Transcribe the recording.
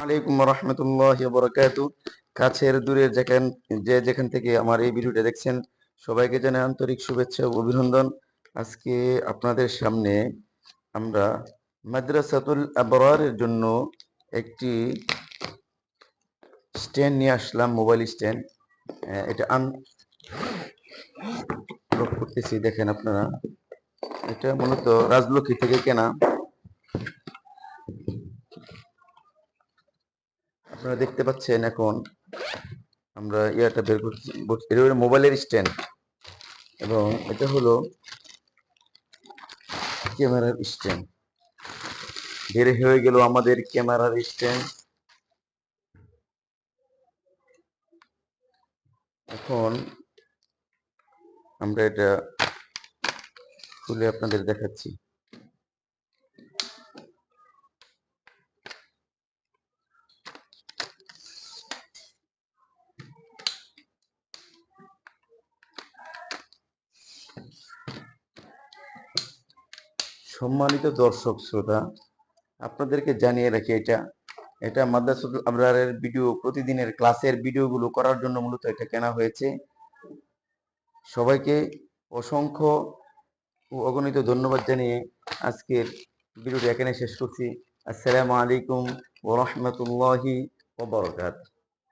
আলাইকুম রহমতুল্লাহি ওয়া বারাকাতু। কাছের দূরের যেখান থেকে আমার এই ভিডিওটা দেখছেন সবাইকে জানাই আন্তরিক শুভেচ্ছা ও অভিনন্দন। আজকে আপনাদের সামনে আমরা মাদ্রাসাতুল আবরারের জন্য একটি স্ট্যান্ড নিয়ে আসলাম, মোবাইল স্ট্যান্ড। এটা আনলক করতেছি, দেখেন আপনারা। এটা মূলত রাজলক্ষ্মী থেকে কেনা। আপনারা দেখতে পাচ্ছেন এখন আমরা ইয়াটা বের করছি, এটা হলো মোবাইলের স্ট্যান্ড এবং এটা হলো ক্যামেরার স্ট্যান্ড। বের হয়ে গেল আমাদের ক্যামেরার স্ট্যান্ড। এখন আমরা এটা খুলে আপনাদের দেখাচ্ছি। সম্মানিত দর্শক শ্রোতা, আপনাদেরকে জানিয়ে রাখি, এটা মাদ্রাসাতুল আবরারের ভিডিও, প্রতিদিনের ক্লাসের ভিডিওগুলো করার জন্য মূলত এটা কেনা হয়েছে। সবাইকে অসংখ্য ও অগণিত ধন্যবাদ জানিয়ে আজকের ভিডিওটি এখানে শেষ করছি। আসসালামু আলাইকুম ওয়া রাহমাতুল্লাহি ওয়া বারাকাতুহু।